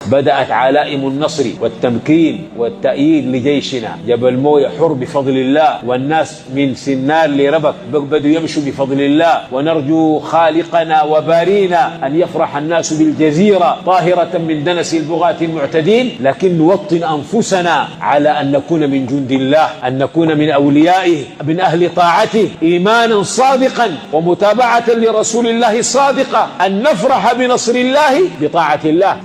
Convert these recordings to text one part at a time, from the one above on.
بدأت علائم النصر والتمكين والتأييد لجيشنا. جبل موية حر بفضل الله، والناس من سنار لربك بدوا يمشوا بفضل الله، ونرجو خالقنا وبارينا أن يفرح الناس بالجزيرة طاهرة من دنس البغاة المعتدين، لكن نوطن أنفسنا على أن نكون من جند الله، أن نكون من أوليائه، من أهل طاعته، إيمانا صادقا ومتابعة لرسول الله الصادقة، أن نفرح بنصر الله بطاعة الله.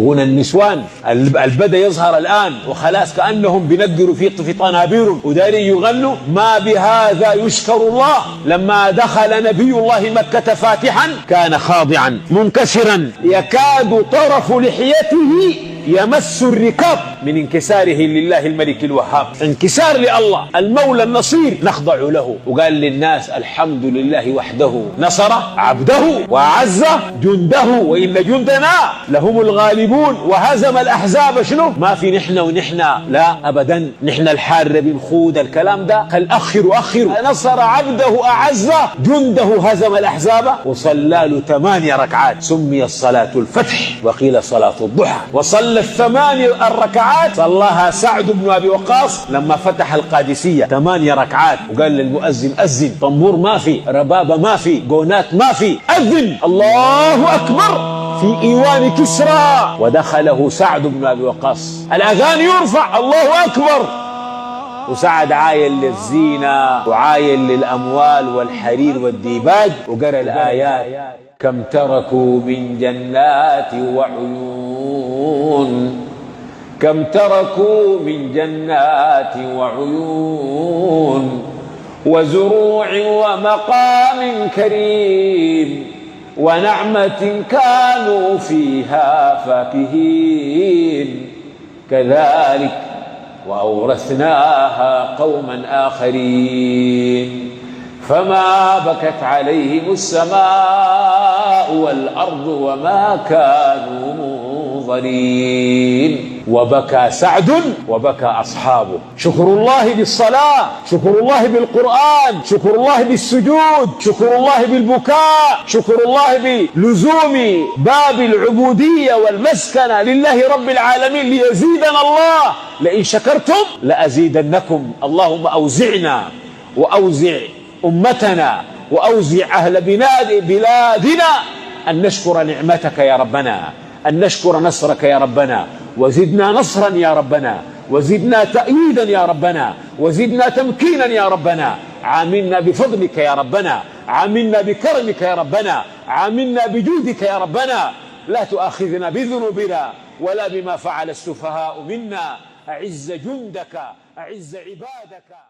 غنى النسوان البدء يظهر الآن، وخلاص كأنهم بنقروا في طنابير وداري يغنوا. ما بهذا يشكر الله. لما دخل نبي الله مكة فاتحا كان خاضعا منكسرا، يكاد طرف لحيته يمس الركاب من انكساره لله الملك الوهاب. انكسار لله المولى النصير، نخضع له. وقال للناس الحمد لله وحده نصر عبده وأعز جنده وإن جندنا لهم الغالبون وهزم الأحزاب. شنو ما في نحن ونحن، لا أبدا، نحن الحار بنخوض الكلام ده. قال أخر نصر عبده أعز جنده هزم الأحزاب. وصلى له 8 ركعات، سمي الصلاة الفتح وقيل صلاة الضحى. وصلى 8 الركعات صلاها سعد بن أبي وقاص لما فتح القادسية 8 ركعات. وقال للمؤذن أذن، طنبور ما في، ربابة ما في، قونات ما في، أذن الله أكبر في إيوان كسرى. ودخله سعد بن أبي وقاص، الأذان يرفع، الله أكبر. وسعد عايل للزينة وعايل للأموال والحرير والديباج، وقرأ الآيات: كم تركوا من جنات وعيون، كم تركوا من جنات وعيون، وزروع ومقام كريم، ونعمة كانوا فيها فاكهين، كذلك وأورثناها قوما آخرين، فما بكت عليهم السماء والأرض وما كانوا منظرين. وبكى سعد وبكى أصحابه. شكر الله بالصلاة، شكر الله بالقرآن، شكر الله بالسجود، شكر الله بالبكاء، شكر الله بلزوم باب العبودية والمسكنة لله رب العالمين ليزيدنا الله. لئن شكرتم لأزيدنكم. اللهم أوزعنا وأوزع أمتنا وأوزع أهل بلادنا أن نشكر نعمتك يا ربنا، أن نشكر نصرك يا ربنا، وزدنا نصرا يا ربنا، وزدنا تأييدا يا ربنا، وزدنا تمكينا يا ربنا. عاملنا بفضلك يا ربنا، عاملنا بكرمك يا ربنا، عاملنا بجودك يا ربنا. لا تؤاخذنا بذنوبنا ولا بما فعل السفهاء منا. أعز جندك، أعز عبادك.